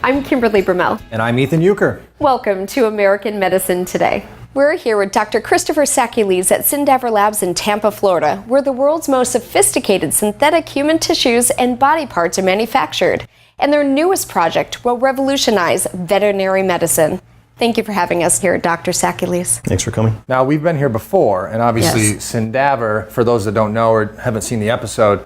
I'm Kimberly Brummel. And I'm Ethan Euchre. Welcome to American Medicine Today. We're here with Dr. Christopher Sakulis at Syndaver Labs in Tampa, Florida, where the world's most sophisticated synthetic human tissues and body parts are manufactured. And their newest project will revolutionize veterinary medicine. Thank you for having us here, Dr. Sakulis. Thanks for coming. Now, we've been here before, and obviously Yes. Syndaver, for those that don't know or haven't seen the episode,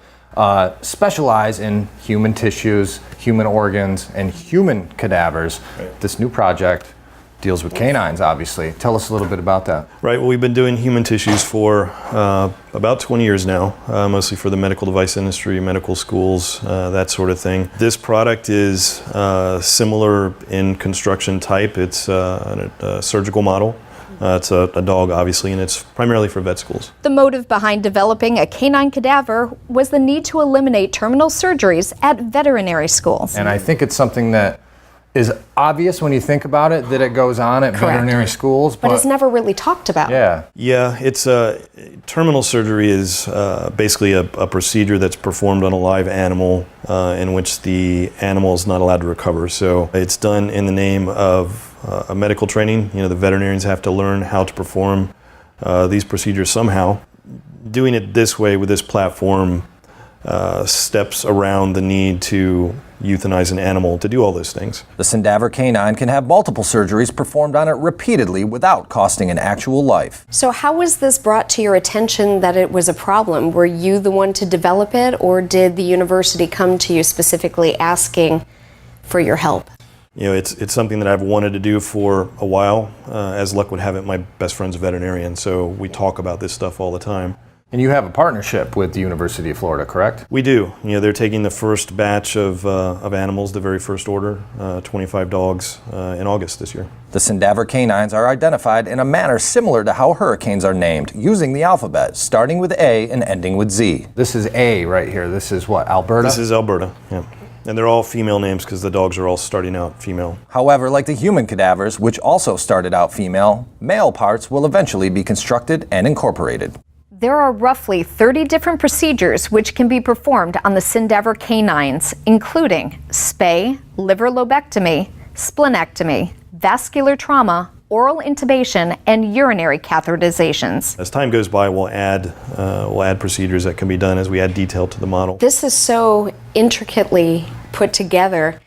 specialize in human tissues, human organs, and human cadavers. Right. This new project deals with canines, obviously. Tell us a little bit about that. Right, well, we've been doing human tissues for about 20 years now, mostly for the medical device industry, medical schools, that sort of thing. This product is similar in construction type. It's a surgical model. It's a dog, obviously, and it's primarily for vet schools. The motive behind developing a canine cadaver was the need to eliminate terminal surgeries at veterinary schools. And I think it's something that is obvious when you think about it, that it goes on at veterinary schools. But it's never really talked about. Yeah. Yeah, it's terminal surgery is basically a procedure that's performed on a live animal in which the animal is not allowed to recover. So it's done in the name of a medical training. You know, the veterinarians have to learn how to perform these procedures somehow. Doing it this way with this platform steps around the need to euthanize an animal to do all those things. The Syndaver Canine can have multiple surgeries performed on it repeatedly without costing an actual life. So how was this brought to your attention that it was a problem? Were you the one to develop it, or did the university come to you specifically asking for your help? You know, it's something that I've wanted to do for a while. As luck would have it, my best friend's a veterinarian, so we talk about this stuff all the time. And you have a partnership with the University of Florida, correct? We do. You know, they're taking the first batch of animals, the very first order, 25 dogs, in August this year. The Syndaver canines are identified in a manner similar to how hurricanes are named, using the alphabet, starting with A and ending with Z. This is A right here. This is what, Alberta? This is Alberta, yeah. And they're all female names because the dogs are all starting out female. However, like the human cadavers, which also started out female, male parts will eventually be constructed and incorporated. There are roughly 30 different procedures which can be performed on the Syndaver canines, including spay, liver lobectomy, splenectomy, vascular trauma, oral intubation, and urinary catheterizations. As time goes by, we'll add procedures that can be done as we add detail to the model. This is so intricately put together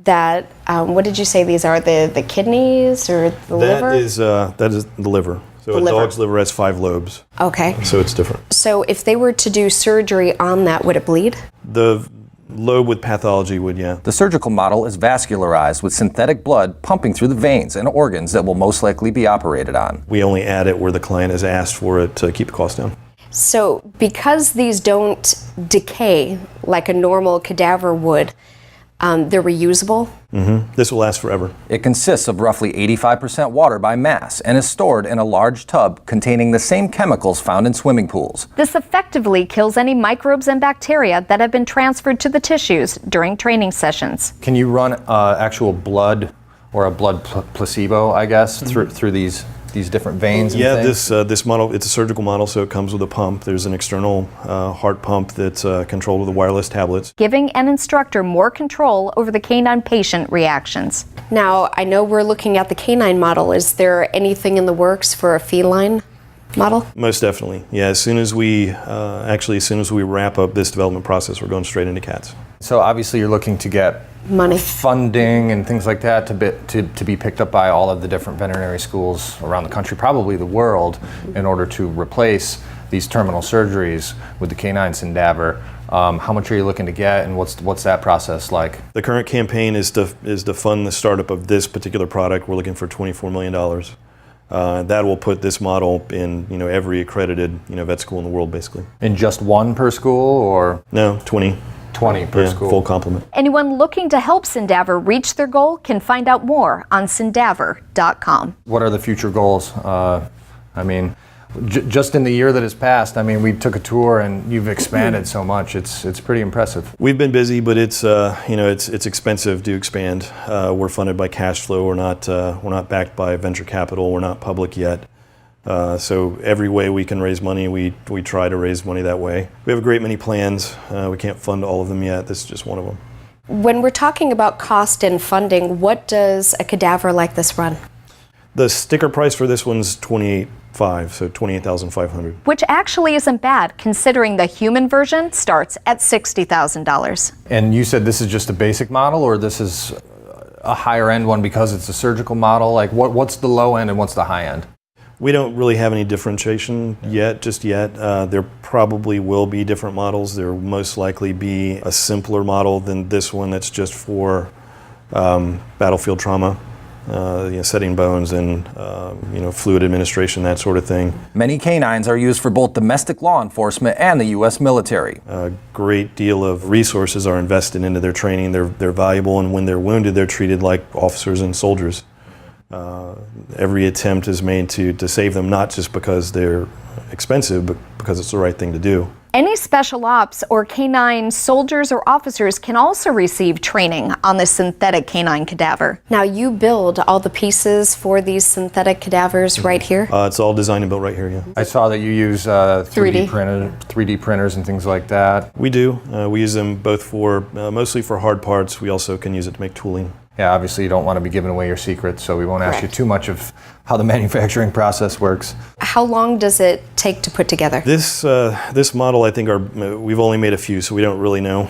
that, what did you say these are, the kidneys or the liver? That is the liver. So The a liver. dog's liver has 5 lobes. Okay. So it's different. So if they were to do surgery on that, would it bleed? The lobe with pathology would, yeah. The surgical model is vascularized with synthetic blood pumping through the veins and organs that will most likely be operated on. We only add it where the client has asked for it to keep the cost down. So because these don't decay like a normal cadaver would, they're reusable? Mm-hmm. This will last forever. It consists of roughly 85% water by mass and is stored in a large tub containing the same chemicals found in swimming pools. This effectively kills any microbes and bacteria that have been transferred to the tissues during training sessions. Can you run actual blood or a blood placebo, I guess, through these different veins and Yeah, things? this model, it's a surgical model, so it comes with a pump. There's an external heart pump that's controlled with the wireless tablets. Giving an instructor more control over the canine patient reactions. Now, I know we're looking at the canine model. Is there anything in the works for a feline model? Most definitely. Yeah, as soon as we wrap up this development process, we're going straight into cats. So obviously you're looking to get Money. funding and things like that to be picked up by all of the different veterinary schools around the country, probably the world, in order to replace these terminal surgeries with the canine Syndaver. How much are you looking to get, and what's that process like? The current campaign is to fund the startup of this particular product. We're looking for $24 million. That will put this model in every accredited vet school in the world, basically. In just one per school, or? No, 20. 20 per school. Full complement. Anyone looking to help Syndaver reach their goal can find out more on syndaver.com. What are the future goals? Just in the year that has passed, we took a tour and you've expanded so much. It's pretty impressive. We've been busy, but it's expensive to expand. We're funded by cash flow. We're not backed by venture capital. We're not public yet. So every way we can raise money, we try to raise money that way. We have a great many plans. We can't fund all of them yet. This is just one of them. When we're talking about cost and funding, what does a cadaver like this run? The sticker price for this one's $28,500, so $28,500. Which actually isn't bad, considering the human version starts at $60,000. And you said this is just a basic model, or this is a higher end one because it's a surgical model? Like what's the low end and what's the high end? We don't really have any differentiation just yet. There probably will be different models. There will most likely be a simpler model than this one that's just for battlefield trauma, setting bones and fluid administration, that sort of thing. Many canines are used for both domestic law enforcement and the U.S. military. A great deal of resources are invested into their training. They're valuable, and when they're wounded, they're treated like officers and soldiers. Every attempt is made to save them, not just because they're expensive, but because it's the right thing to do. Any special ops or canine soldiers or officers can also receive training on the synthetic canine cadaver. Now, you build all the pieces for these synthetic cadavers right here? It's all designed and built right here, yeah. I saw that you use 3D printers and things like that. We do. We use them both for, mostly for hard parts. We also can use it to make tooling. Yeah, obviously you don't want to be giving away your secrets, so we won't ask you too much of how the manufacturing process works. How long does it take to put together? This model, I think, we've only made a few, so we don't really know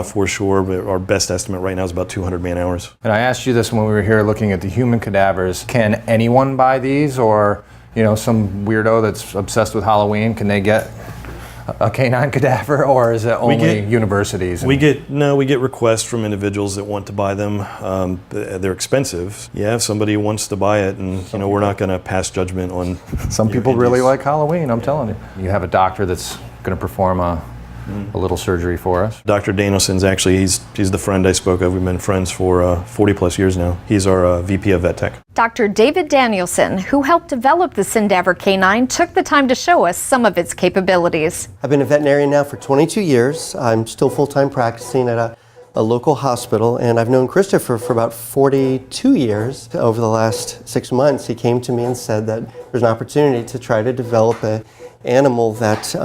for sure, but our best estimate right now is about 200 man-hours. And I asked you this when we were here looking at the human cadavers. Can anyone buy these, or some weirdo that's obsessed with Halloween, can they get a canine cadaver, or is it only universities? We get requests from individuals that want to buy them. They're expensive. Yeah, if somebody wants to buy it, and we're not going to pass judgment on. Some people really like Halloween, I'm telling you. You have a doctor that's going to perform a little surgery for us. Dr. Danielson's actually, he's the friend I spoke of. We've been friends for 40 plus years now. He's our VP of Vet Tech. Dr. David Danielson, who helped develop the Syndaver Canine, took the time to show us some of its capabilities. I've been a veterinarian now for 22 years. I'm still full-time practicing at a local hospital, and I've known Christopher for about 42 years. Over the last 6 months, he came to me and said that there's an opportunity to try to develop an animal that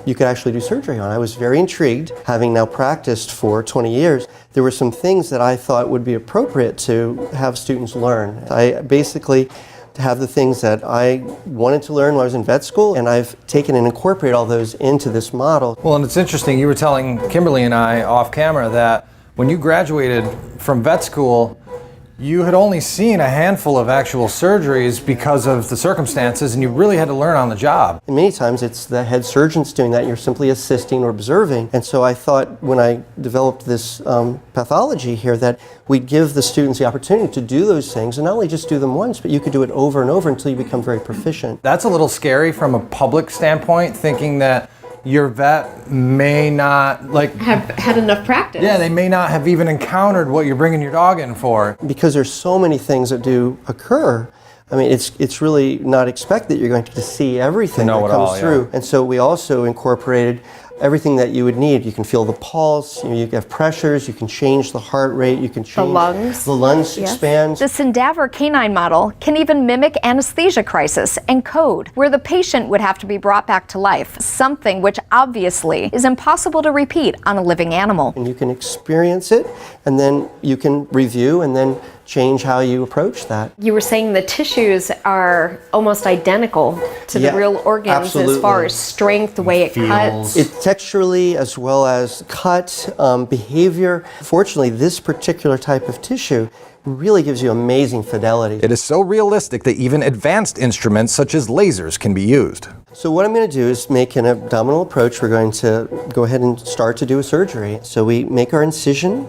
you could actually do surgery on. I was very intrigued, having now practiced for 20 years. There were some things that I thought would be appropriate to have students learn. I basically have the things that I wanted to learn when I was in vet school, and I've taken and incorporated all those into this model. Well, and it's interesting, you were telling Kimberly and I off camera that when you graduated from vet school, you had only seen a handful of actual surgeries because of the circumstances, and you really had to learn on the job. And many times it's the head surgeons doing that, you're simply assisting or observing. And so I thought when I developed this pathology here that we'd give the students the opportunity to do those things, and not only just do them once, but you could do it over and over until you become very proficient. That's a little scary from a public standpoint, thinking that your vet may not have had enough practice. Yeah, they may not have even encountered what you're bringing your dog in for. Because there's so many things that do occur, I mean, it's really not expected that you're going to see everything that comes through. Yeah. And so we also incorporated everything that you would need. You can feel the pulse, you have pressures, you can change the heart rate, you can change the lungs. The lungs expand. The Syndaver Canine model can even mimic anesthesia crisis and code, where the patient would have to be brought back to life, something which obviously is impossible to repeat on a living animal. And you can experience it, and then you can review, and then change how you approach that. You were saying the tissues are almost identical to the real organs as far as strength, the way it cuts. It texturally as well as cut, behavior. Fortunately, this particular type of tissue really gives you amazing fidelity. It is so realistic that even advanced instruments such as lasers can be used. So what I'm going to do is make an abdominal approach. We're going to go ahead and start to do a surgery. So we make our incision,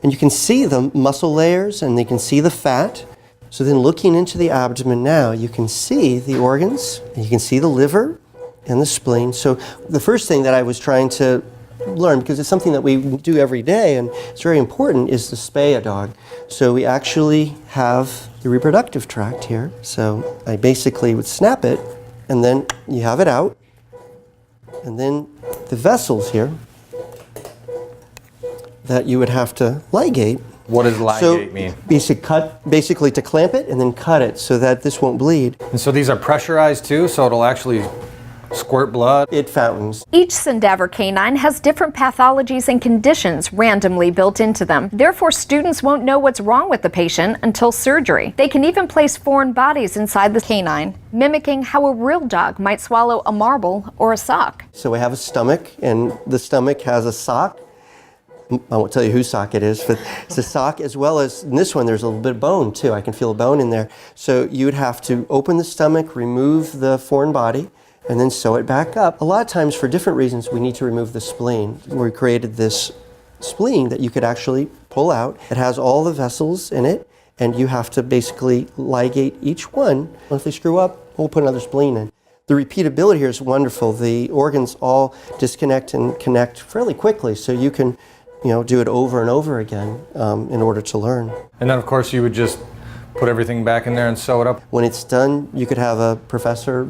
and you can see the muscle layers and you can see the fat. So then looking into the abdomen now, you can see the organs, and you can see the liver and the spleen. So the first thing that I was trying to learn, because it's something that we do every day and it's very important, is to spay a dog. So we actually have the reproductive tract here. So I basically would snap it, and then you have it out, and then the vessels here that you would have to ligate. What does ligate mean? Basically to clamp it and then cut it so that this won't bleed. And so these are pressurized too, so it'll actually squirt blood. It fountains. Each Syndaver canine has different pathologies and conditions randomly built into them. Therefore, students won't know what's wrong with the patient until surgery. They can even place foreign bodies inside the canine, mimicking how a real dog might swallow a marble or a sock. So we have a stomach, and the stomach has a sock. I won't tell you whose sock it is, but it's a sock, as well as in this one there's a little bit of bone too. I can feel a bone in there. So you would have to open the stomach, remove the foreign body, and then sew it back up. A lot of times, for different reasons, we need to remove the spleen. We created this spleen that you could actually pull out. It has all the vessels in it, and you have to basically ligate each one. If they screw up, we'll put another spleen in. The repeatability here is wonderful. The organs all disconnect and connect fairly quickly, so you can do it over and over again in order to learn. And then, of course, you would just put everything back in there and sew it up. When it's done, you could have a professor,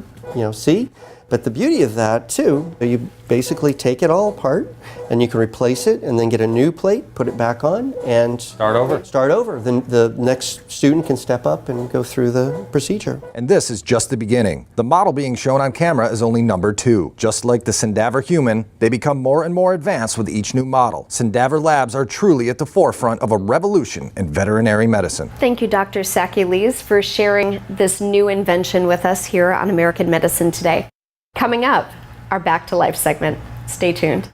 see. But the beauty of that, too, you basically take it all apart, and you can replace it, and then get a new plate, put it back on, and Start over. Then the next student can step up and go through the procedure. And this is just the beginning. The model being shown on camera is only number 2. Just like the Syndaver human, they become more and more advanced with each new model. Syndaver Labs are truly at the forefront of a revolution in veterinary medicine. Thank you, Dr. Sakulis, for sharing this new invention with us here on American Medicine Today. Coming up, our Back to Life segment. Stay tuned.